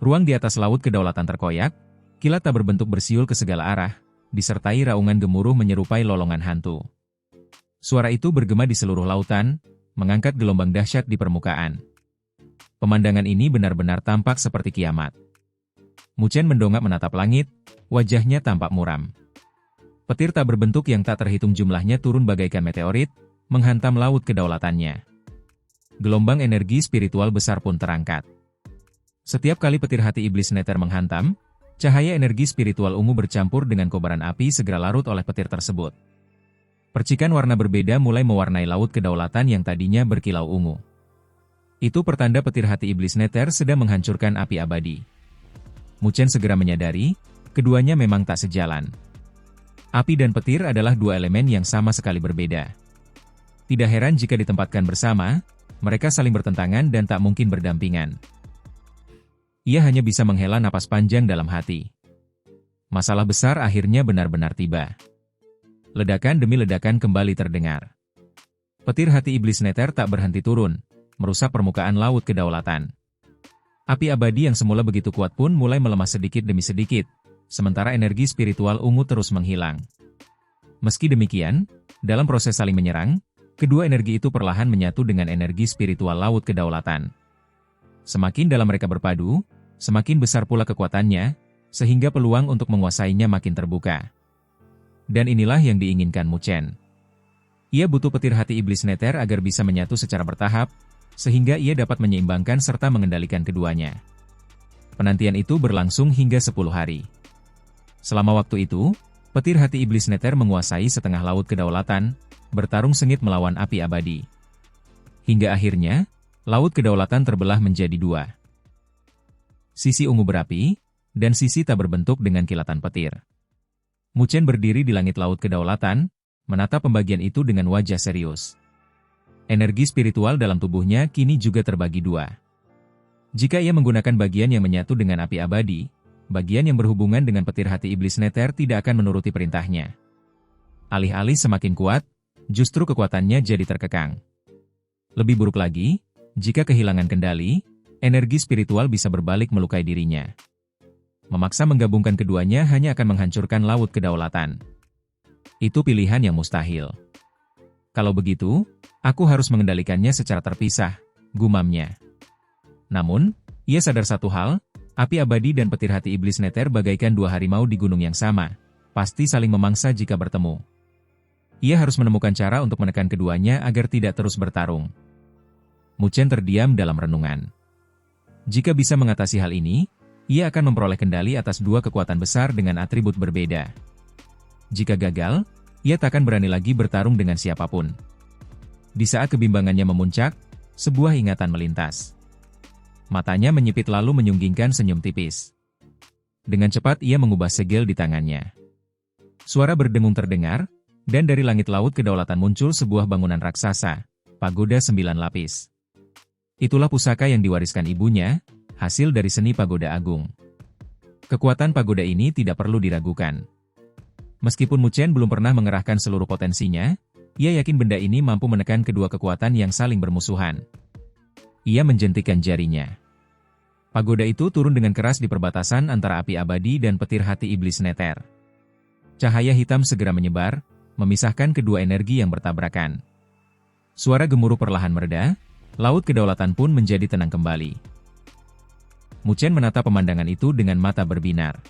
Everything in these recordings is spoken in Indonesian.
Ruang di atas laut kedaulatan terkoyak, kilat tak berbentuk bersiul ke segala arah, disertai raungan gemuruh menyerupai lolongan hantu. Suara itu bergema di seluruh lautan, mengangkat gelombang dahsyat di permukaan. Pemandangan ini benar-benar tampak seperti kiamat. Mu Chen mendongak menatap langit, wajahnya tampak muram. Petir tak berbentuk yang tak terhitung jumlahnya turun bagaikan meteorit, menghantam laut kedaulatannya. Gelombang energi spiritual besar pun terangkat. Setiap kali petir hati iblis Nether menghantam, cahaya energi spiritual ungu bercampur dengan kobaran api segera larut oleh petir tersebut. Percikan warna berbeda mulai mewarnai laut kedaulatan yang tadinya berkilau ungu. Itu pertanda petir hati iblis Nether sedang menghancurkan api abadi. Mu Chen segera menyadari, keduanya memang tak sejalan. Api dan petir adalah dua elemen yang sama sekali berbeda. Tidak heran jika ditempatkan bersama, mereka saling bertentangan dan tak mungkin berdampingan. Ia hanya bisa menghela napas panjang dalam hati. Masalah besar akhirnya benar-benar tiba. Ledakan demi ledakan kembali terdengar. Petir hati iblis Nether tak berhenti turun, merusak permukaan laut kedaulatan. Api abadi yang semula begitu kuat pun mulai melemah sedikit demi sedikit, sementara energi spiritual ungu terus menghilang. Meski demikian, dalam proses saling menyerang, kedua energi itu perlahan menyatu dengan energi spiritual laut kedaulatan. Semakin dalam mereka berpadu, semakin besar pula kekuatannya, sehingga peluang untuk menguasainya makin terbuka. Dan inilah yang diinginkan Mu Chen. Ia butuh petir hati iblis Nether agar bisa menyatu secara bertahap, sehingga ia dapat menyeimbangkan serta mengendalikan keduanya. Penantian itu berlangsung hingga 10 hari. Selama waktu itu, petir hati iblis Nether menguasai setengah laut kedaulatan, bertarung sengit melawan api abadi. Hingga akhirnya, laut kedaulatan terbelah menjadi dua. Sisi ungu berapi, dan sisi tak berbentuk dengan kilatan petir. Mu Chen berdiri di langit laut kedaulatan, menatap pembagian itu dengan wajah serius. Energi spiritual dalam tubuhnya kini juga terbagi dua. Jika ia menggunakan bagian yang menyatu dengan api abadi, bagian yang berhubungan dengan petir hati iblis Nether tidak akan menuruti perintahnya. Alih-alih semakin kuat, justru kekuatannya jadi terkekang. Lebih buruk lagi, jika kehilangan kendali, energi spiritual bisa berbalik melukai dirinya. Memaksa menggabungkan keduanya hanya akan menghancurkan laut kedaulatan. Itu pilihan yang mustahil. Kalau begitu, aku harus mengendalikannya secara terpisah, gumamnya. Namun, ia sadar satu hal, api abadi dan petir hati iblis Nether bagaikan dua harimau di gunung yang sama, pasti saling memangsa jika bertemu. Ia harus menemukan cara untuk menekan keduanya agar tidak terus bertarung. Mu Chen terdiam dalam renungan. Jika bisa mengatasi hal ini, ia akan memperoleh kendali atas dua kekuatan besar dengan atribut berbeda. Jika gagal, ia takkan berani lagi bertarung dengan siapapun. Di saat kebimbangannya memuncak, sebuah ingatan melintas. Matanya menyipit lalu menyunggingkan senyum tipis. Dengan cepat ia mengubah segel di tangannya. Suara berdengung terdengar, dan dari langit laut kedaulatan muncul sebuah bangunan raksasa, pagoda 9 lapis. Itulah pusaka yang diwariskan ibunya, hasil dari seni pagoda agung. Kekuatan pagoda ini tidak perlu diragukan. Meskipun Mu Chen belum pernah mengerahkan seluruh potensinya, ia yakin benda ini mampu menekan kedua kekuatan yang saling bermusuhan. Ia menjentikkan jarinya. Pagoda itu turun dengan keras di perbatasan antara api abadi dan petir hati iblis Nether. Cahaya hitam segera menyebar, memisahkan kedua energi yang bertabrakan. Suara gemuruh perlahan mereda, laut kedaulatan pun menjadi tenang kembali. Mu Chen menatap pemandangan itu dengan mata berbinar.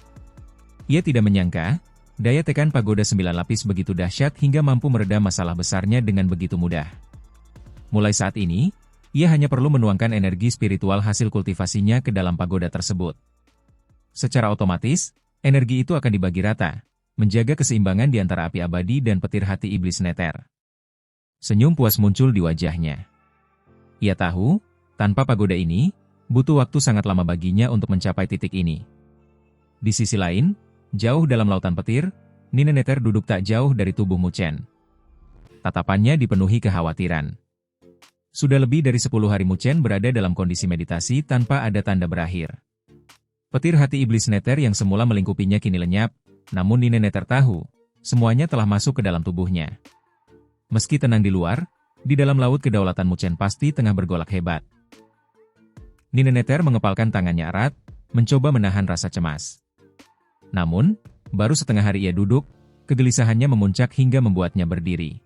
Ia tidak menyangka, daya tekan pagoda 9 lapis begitu dahsyat hingga mampu meredam masalah besarnya dengan begitu mudah. Mulai saat ini, ia hanya perlu menuangkan energi spiritual hasil kultivasinya ke dalam pagoda tersebut. Secara otomatis, energi itu akan dibagi rata, menjaga keseimbangan di antara api abadi dan petir hati iblis Nether. Senyum puas muncul di wajahnya. Ia tahu, tanpa pagoda ini, butuh waktu sangat lama baginya untuk mencapai titik ini. Di sisi lain, jauh dalam lautan petir, Nine Nether duduk tak jauh dari tubuh Mu Chen. Tatapannya dipenuhi kekhawatiran. Sudah lebih dari 10 hari Mu Chen berada dalam kondisi meditasi tanpa ada tanda berakhir. Petir hati iblis Nether yang semula melingkupinya kini lenyap, namun Nine Nether tahu, semuanya telah masuk ke dalam tubuhnya. Meski tenang di luar, di dalam laut kedaulatan Mu Chen pasti tengah bergolak hebat. Nine Nether mengepalkan tangannya erat, mencoba menahan rasa cemas. Namun, baru setengah hari ia duduk, kegelisahannya memuncak hingga membuatnya berdiri.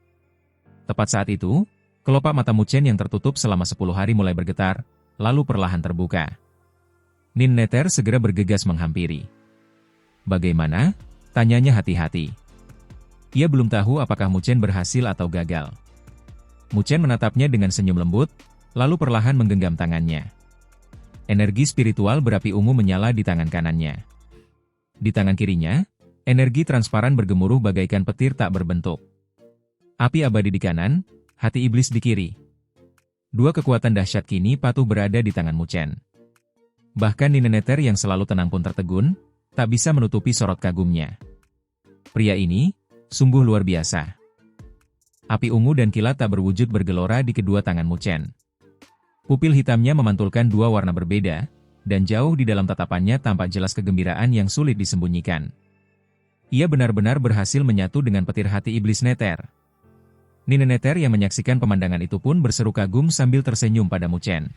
Tepat saat itu, kelopak mata Mu Chen yang tertutup selama 10 hari mulai bergetar, lalu perlahan terbuka. Nin Neter segera bergegas menghampiri. "Bagaimana?" tanyanya hati-hati. Ia belum tahu apakah Mu Chen berhasil atau gagal. Mu Chen menatapnya dengan senyum lembut, lalu perlahan menggenggam tangannya. Energi spiritual berapi ungu menyala di tangan kanannya. Di tangan kirinya, energi transparan bergemuruh bagaikan petir tak berbentuk. Api abadi di kanan, hati iblis di kiri. Dua kekuatan dahsyat kini patuh berada di tangan Mu Chen. Bahkan Nin Neter yang selalu tenang pun tertegun, tak bisa menutupi sorot kagumnya. Pria ini, sungguh luar biasa. Api ungu dan kilat tak berwujud bergelora di kedua tangan Mu Chen. Pupil hitamnya memantulkan dua warna berbeda, dan jauh di dalam tatapannya tampak jelas kegembiraan yang sulit disembunyikan. Ia benar-benar berhasil menyatu dengan petir hati iblis Neter. Nin Neter yang menyaksikan pemandangan itu pun berseru kagum sambil tersenyum pada Mu Chen.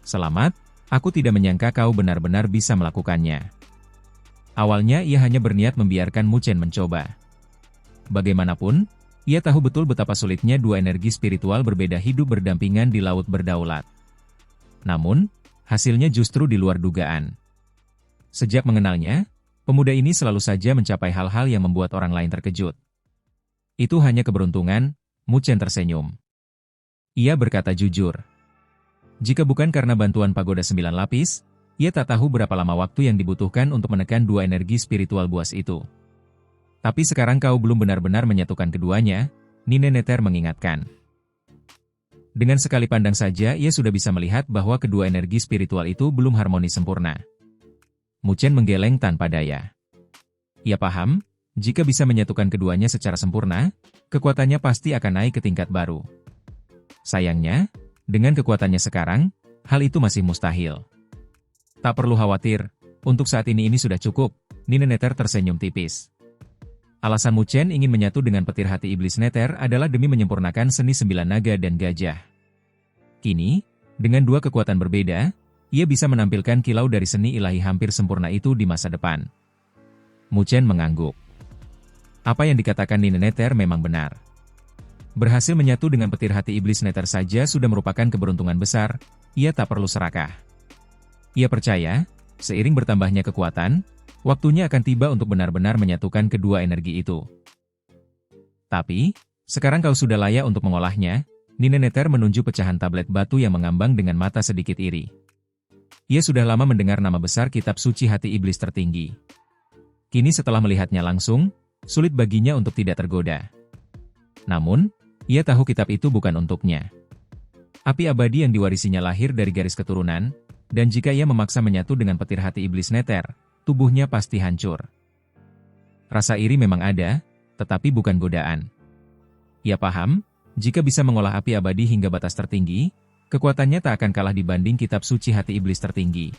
"Selamat, aku tidak menyangka kau benar-benar bisa melakukannya." Awalnya ia hanya berniat membiarkan Mu Chen mencoba. Bagaimanapun, ia tahu betul betapa sulitnya dua energi spiritual berbeda hidup berdampingan di laut berdaulat. Namun, hasilnya justru di luar dugaan. Sejak mengenalnya, pemuda ini selalu saja mencapai hal-hal yang membuat orang lain terkejut. Itu hanya keberuntungan, Mu Chen tersenyum. Ia berkata jujur. Jika bukan karena bantuan pagoda 9 lapis, ia tak tahu berapa lama waktu yang dibutuhkan untuk menekan dua energi spiritual buas itu. Tapi sekarang kau belum benar-benar menyatukan keduanya, Nin Neter mengingatkan. Dengan sekali pandang saja ia sudah bisa melihat bahwa kedua energi spiritual itu belum harmonis sempurna. Mu Chen menggeleng tanpa daya. Ia paham, jika bisa menyatukan keduanya secara sempurna, kekuatannya pasti akan naik ke tingkat baru. Sayangnya, dengan kekuatannya sekarang, hal itu masih mustahil. Tak perlu khawatir, untuk saat ini sudah cukup, Nin Neter tersenyum tipis. Alasan Mu Chen ingin menyatu dengan petir hati iblis Neter adalah demi menyempurnakan seni 9 naga dan gajah. Kini, dengan dua kekuatan berbeda, ia bisa menampilkan kilau dari seni ilahi hampir sempurna itu di masa depan. Mu Chen mengangguk. Apa yang dikatakan Nin Neter memang benar. Berhasil menyatu dengan petir hati iblis Neter saja sudah merupakan keberuntungan besar, ia tak perlu serakah. Ia percaya, seiring bertambahnya kekuatan, waktunya akan tiba untuk benar-benar menyatukan kedua energi itu. Tapi, sekarang kau sudah layak untuk mengolahnya, Nin Neter menunjuk pecahan tablet batu yang mengambang dengan mata sedikit iri. Ia sudah lama mendengar nama besar kitab suci hati iblis tertinggi. Kini setelah melihatnya langsung, sulit baginya untuk tidak tergoda. Namun, ia tahu kitab itu bukan untuknya. Api abadi yang diwarisinya lahir dari garis keturunan, dan jika ia memaksa menyatu dengan petir hati iblis Neter, tubuhnya pasti hancur. Rasa iri memang ada, tetapi bukan godaan. Ia paham, jika bisa mengolah api abadi hingga batas tertinggi, kekuatannya tak akan kalah dibanding kitab suci hati iblis tertinggi.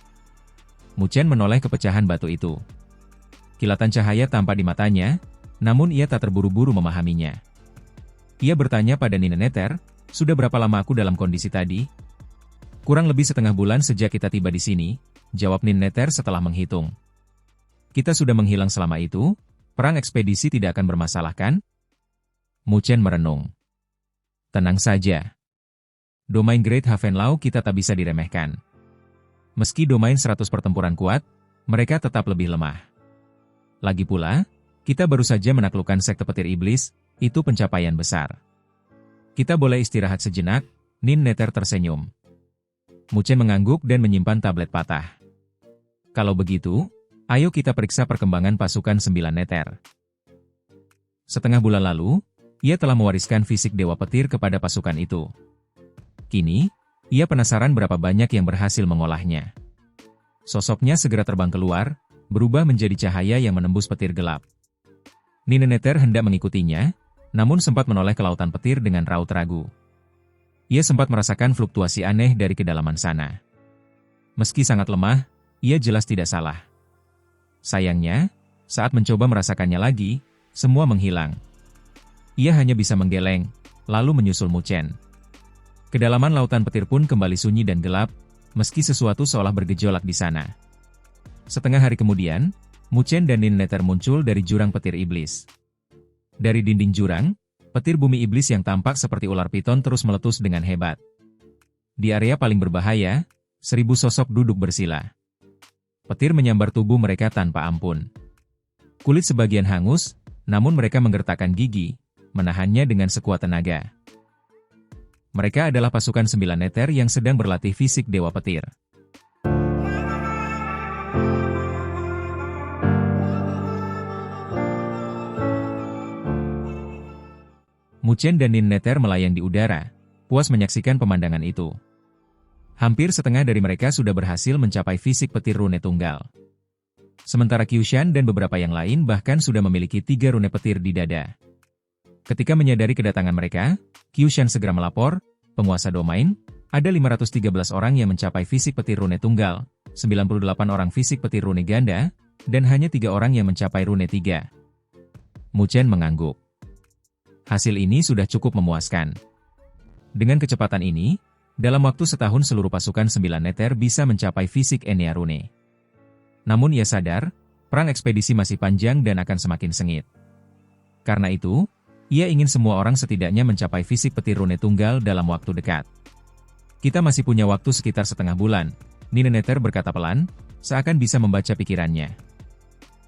Mu Chen menoleh ke pecahan batu itu. Kilatan cahaya tampak di matanya, namun ia tak terburu-buru memahaminya. Ia bertanya pada Nin Neter, "Sudah berapa lama aku dalam kondisi tadi?" "Kurang lebih setengah bulan sejak kita tiba di sini," jawab Nin Neter setelah menghitung. "Kita sudah menghilang selama itu, perang ekspedisi tidak akan bermasalah kan?" Mu Chen merenung. "Tenang saja. Domain Great Havenlau kita tak bisa diremehkan. Meski domain 100 pertempuran kuat, mereka tetap lebih lemah. Lagi pula, kita baru saja menaklukkan sekte petir iblis, itu pencapaian besar. Kita boleh istirahat sejenak," Nin Neter tersenyum. Mu Chen mengangguk dan menyimpan tablet patah. "Kalau begitu, ayo kita periksa perkembangan pasukan 9 Neter." Setengah bulan lalu, ia telah mewariskan fisik Dewa Petir kepada pasukan itu. Kini, ia penasaran berapa banyak yang berhasil mengolahnya. Sosoknya segera terbang keluar, berubah menjadi cahaya yang menembus petir gelap. Nin Neter hendak mengikutinya, namun sempat menoleh ke lautan petir dengan raut ragu. Ia sempat merasakan fluktuasi aneh dari kedalaman sana. Meski sangat lemah, ia jelas tidak salah. Sayangnya, saat mencoba merasakannya lagi, semua menghilang. Ia hanya bisa menggeleng, lalu menyusul Mu Chen. Kedalaman lautan petir pun kembali sunyi dan gelap, meski sesuatu seolah bergejolak di sana. Setengah hari kemudian, Mu Chen dan Nin Neter muncul dari jurang petir iblis. Dari dinding jurang, petir bumi iblis yang tampak seperti ular piton terus meletus dengan hebat. Di area paling berbahaya, 1000 sosok duduk bersila. Petir menyambar tubuh mereka tanpa ampun. Kulit sebagian hangus, namun mereka menggertakkan gigi, menahannya dengan sekuat tenaga. Mereka adalah pasukan 9 Neter yang sedang berlatih fisik Dewa Petir. Mu Chen dan Nin Neter melayang di udara, puas menyaksikan pemandangan itu. Hampir setengah dari mereka sudah berhasil mencapai fisik petir rune tunggal. Sementara Qiushan dan beberapa yang lain bahkan sudah memiliki 3 rune petir di dada. Ketika menyadari kedatangan mereka, Qiushan segera melapor, penguasa domain, ada 513 orang yang mencapai fisik petir rune tunggal, 98 orang fisik petir rune ganda, dan hanya 3 orang yang mencapai rune 3. Mu Chen mengangguk. Hasil ini sudah cukup memuaskan. Dengan kecepatan ini, dalam waktu setahun seluruh pasukan 9 Neter bisa mencapai fisik Enya Rune. Namun ia sadar, perang ekspedisi masih panjang dan akan semakin sengit. Karena itu, ia ingin semua orang setidaknya mencapai fisik petir rune tunggal dalam waktu dekat. Kita masih punya waktu sekitar setengah bulan, Nin Neter berkata pelan, seakan bisa membaca pikirannya.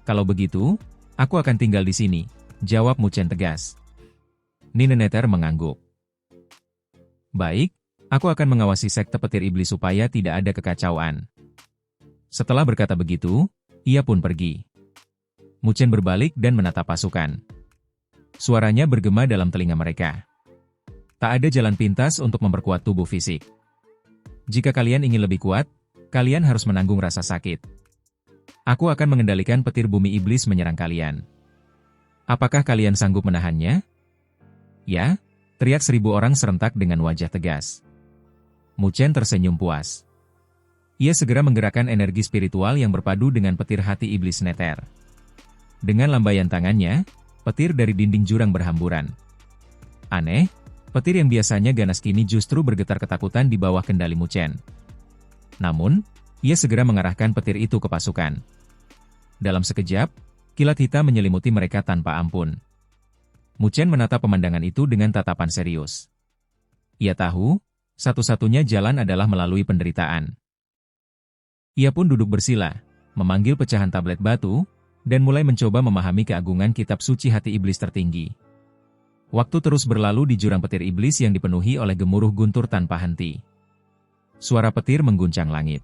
Kalau begitu, aku akan tinggal di sini, jawab Mu Chen tegas. Nin Neter mengangguk. Baik, aku akan mengawasi sekte petir iblis supaya tidak ada kekacauan. Setelah berkata begitu, ia pun pergi. Mu Chen berbalik dan menatap pasukan. Suaranya bergema dalam telinga mereka. Tak ada jalan pintas untuk memperkuat tubuh fisik. Jika kalian ingin lebih kuat, kalian harus menanggung rasa sakit. Aku akan mengendalikan petir bumi iblis menyerang kalian. Apakah kalian sanggup menahannya? Ya, teriak 1000 orang serentak dengan wajah tegas. Mu Chen tersenyum puas. Ia segera menggerakkan energi spiritual yang berpadu dengan petir hati iblis Neter. Dengan lambaian tangannya, petir dari dinding jurang berhamburan. Aneh, petir yang biasanya ganas kini justru bergetar ketakutan di bawah kendali Mu Chen. Namun, ia segera mengarahkan petir itu ke pasukan. Dalam sekejap, kilat hitam menyelimuti mereka tanpa ampun. Mu Chen menatap pemandangan itu dengan tatapan serius. Ia tahu, satu-satunya jalan adalah melalui penderitaan. Ia pun duduk bersila, memanggil pecahan tablet batu, dan mulai mencoba memahami keagungan kitab suci hati iblis tertinggi. Waktu terus berlalu di jurang petir iblis yang dipenuhi oleh gemuruh guntur tanpa henti. Suara petir mengguncang langit.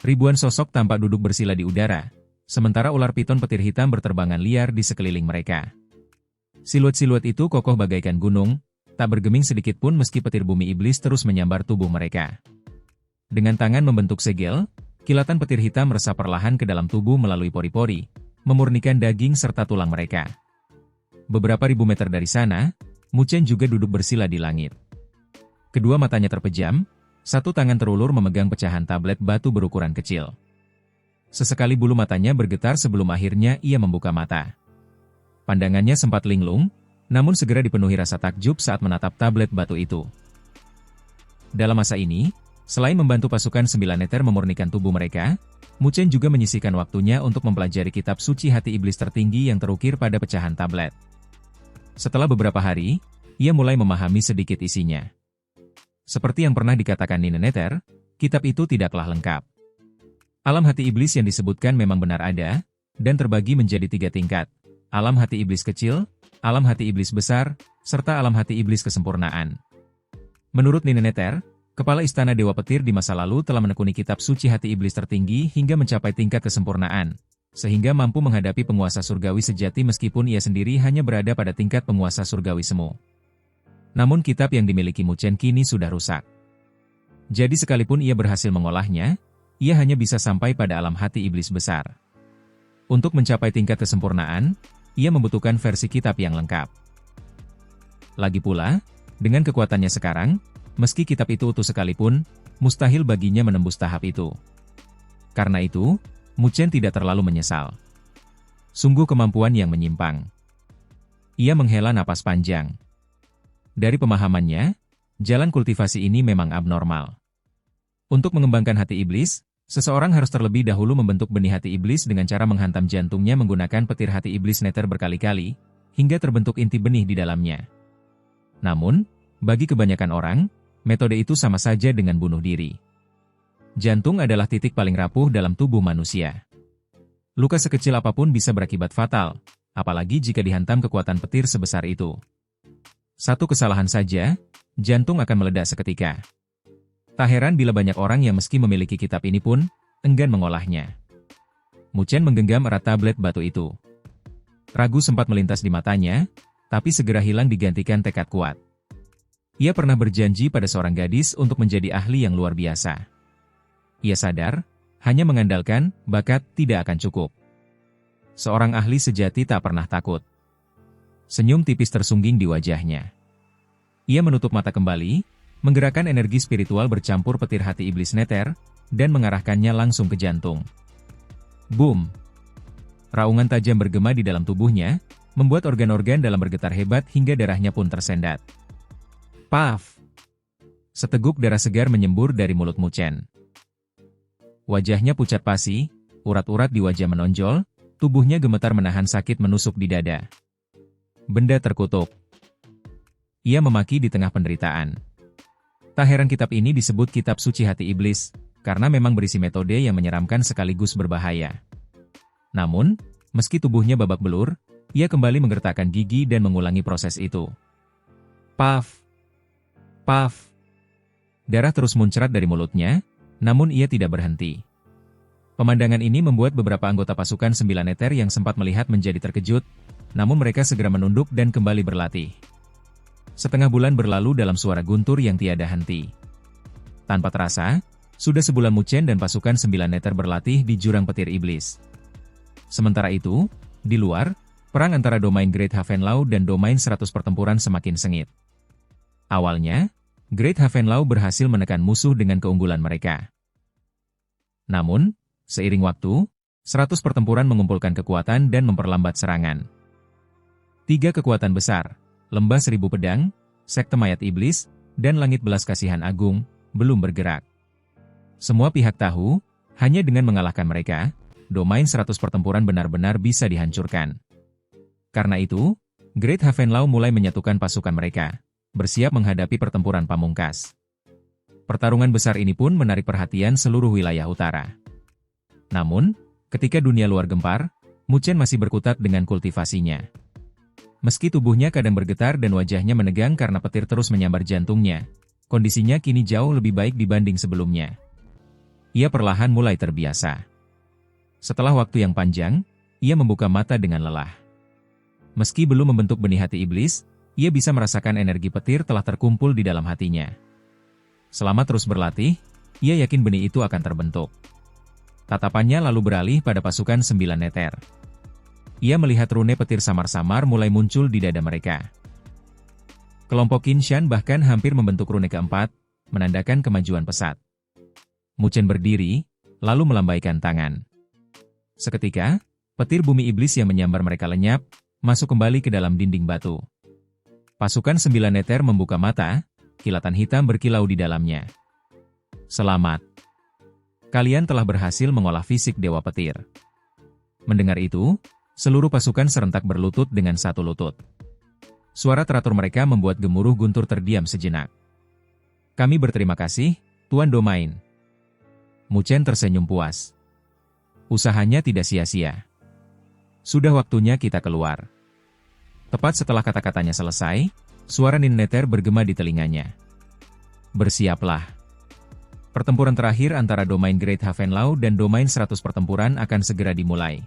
Ribuan sosok tampak duduk bersila di udara, sementara ular piton petir hitam berterbangan liar di sekeliling mereka. Siluet-siluet itu kokoh bagaikan gunung, tak bergeming sedikit pun meski petir bumi iblis terus menyambar tubuh mereka. Dengan tangan membentuk segel, kilatan petir hitam meresap perlahan ke dalam tubuh melalui pori-pori, memurnikan daging serta tulang mereka. Beberapa ribu meter dari sana, Mu Chen juga duduk bersila di langit. Kedua matanya terpejam, satu tangan terulur memegang pecahan tablet batu berukuran kecil. Sesekali bulu matanya bergetar sebelum akhirnya ia membuka mata. Pandangannya sempat linglung, namun segera dipenuhi rasa takjub saat menatap tablet batu itu. Dalam masa ini, selain membantu pasukan 9 Neter memurnikan tubuh mereka, Mu Chen juga menyisihkan waktunya untuk mempelajari kitab suci hati iblis tertinggi yang terukir pada pecahan tablet. Setelah beberapa hari, ia mulai memahami sedikit isinya. Seperti yang pernah dikatakan Nin Neter, kitab itu tidaklah lengkap. Alam hati iblis yang disebutkan memang benar ada, dan terbagi menjadi 3 tingkat. Alam hati iblis kecil, alam hati iblis besar, serta alam hati iblis kesempurnaan. Menurut Nin Neter, kepala istana Dewa Petir di masa lalu telah menekuni kitab suci hati iblis tertinggi hingga mencapai tingkat kesempurnaan, sehingga mampu menghadapi penguasa surgawi sejati meskipun ia sendiri hanya berada pada tingkat penguasa surgawi semu. Namun kitab yang dimiliki Mu Chen kini sudah rusak. Jadi sekalipun ia berhasil mengolahnya, ia hanya bisa sampai pada alam hati iblis besar. Untuk mencapai tingkat kesempurnaan, ia membutuhkan versi kitab yang lengkap. Lagi pula, dengan kekuatannya sekarang, meski kitab itu utuh sekalipun, mustahil baginya menembus tahap itu. Karena itu, Mu Chen tidak terlalu menyesal. Sungguh kemampuan yang menyimpang. Ia menghela napas panjang. Dari pemahamannya, jalan kultivasi ini memang abnormal. Untuk mengembangkan hati iblis, Seseorang harus terlebih dahulu membentuk benih hati iblis dengan cara menghantam jantungnya menggunakan petir hati iblis neter berkali-kali, hingga terbentuk inti benih di dalamnya. Namun, bagi kebanyakan orang, metode itu sama saja dengan bunuh diri. Jantung adalah titik paling rapuh dalam tubuh manusia. Luka sekecil apapun bisa berakibat fatal, apalagi jika dihantam kekuatan petir sebesar itu. Satu kesalahan saja, jantung akan meledak seketika. Tak heran bila banyak orang yang meski memiliki kitab ini pun, enggan mengolahnya. Mu Chen menggenggam erat tablet batu itu. Ragu sempat melintas di matanya, tapi segera hilang digantikan tekad kuat. Ia pernah berjanji pada seorang gadis untuk menjadi ahli yang luar biasa. Ia sadar, hanya mengandalkan bakat tidak akan cukup. Seorang ahli sejati tak pernah takut. Senyum tipis tersungging di wajahnya. Ia menutup mata kembali, menggerakkan energi spiritual bercampur petir hati iblis neter, dan mengarahkannya langsung ke jantung. Boom! Raungan tajam bergema di dalam tubuhnya, membuat organ-organ dalam bergetar hebat hingga darahnya pun tersendat. Paf! Seteguk darah segar menyembur dari mulut Mu Chen. Wajahnya pucat pasi, urat-urat di wajah menonjol, tubuhnya gemetar menahan sakit menusuk di dada. Benda terkutuk. Ia memaki di tengah penderitaan. Tak heran kitab ini disebut kitab suci hati iblis, karena memang berisi metode yang menyeramkan sekaligus berbahaya. Namun, meski tubuhnya babak belur, ia kembali menggertakkan gigi dan mengulangi proses itu. Paf! Paf! Darah terus muncrat dari mulutnya, namun ia tidak berhenti. Pemandangan ini membuat beberapa anggota pasukan 9 neter yang sempat melihat menjadi terkejut, namun mereka segera menunduk dan kembali berlatih. Setengah bulan berlalu dalam suara guntur yang tiada henti. Tanpa terasa, sudah sebulan Mu Chen dan pasukan 9 neter berlatih di jurang petir iblis. Sementara itu, di luar, perang antara domain Great Havenlau dan domain 100 pertempuran semakin sengit. Awalnya, Great Havenlau berhasil menekan musuh dengan keunggulan mereka. Namun, seiring waktu, 100 pertempuran mengumpulkan kekuatan dan memperlambat serangan. 3 kekuatan besar, Lembah Seribu Pedang, Sekte Mayat Iblis, dan Langit Belas Kasihan Agung, belum bergerak. Semua pihak tahu, hanya dengan mengalahkan mereka, domain 100 pertempuran benar-benar bisa dihancurkan. Karena itu, Great Havenlau mulai menyatukan pasukan mereka, bersiap menghadapi pertempuran pamungkas. Pertarungan besar ini pun menarik perhatian seluruh wilayah utara. Namun, ketika dunia luar gempar, Mu Chen masih berkutat dengan kultivasinya. Meski tubuhnya kadang bergetar dan wajahnya menegang karena petir terus menyambar jantungnya, kondisinya kini jauh lebih baik dibanding sebelumnya. Ia perlahan mulai terbiasa. Setelah waktu yang panjang, ia membuka mata dengan lelah. Meski belum membentuk benih hati iblis, ia bisa merasakan energi petir telah terkumpul di dalam hatinya. Selama terus berlatih, ia yakin benih itu akan terbentuk. Tatapannya lalu beralih pada pasukan 9 neter. Ia melihat rune petir samar-samar mulai muncul di dada mereka. Kelompok Qin Shan bahkan hampir membentuk rune keempat, menandakan kemajuan pesat. Mu Chen berdiri, lalu melambaikan tangan. Seketika, petir bumi iblis yang menyambar mereka lenyap, masuk kembali ke dalam dinding batu. Pasukan 9 neter membuka mata, kilatan hitam berkilau di dalamnya. Selamat. Kalian telah berhasil mengolah fisik Dewa Petir. Mendengar itu, seluruh pasukan serentak berlutut dengan satu lutut. Suara teratur mereka membuat gemuruh guntur terdiam sejenak. Kami berterima kasih, Tuan Domain. Mu Chen tersenyum puas. Usahanya tidak sia-sia. Sudah waktunya kita keluar. Tepat setelah kata-katanya selesai, suara Nin Neter bergema di telinganya. Bersiaplah. Pertempuran terakhir antara domain Great Havenlau dan domain 100 pertempuran akan segera dimulai.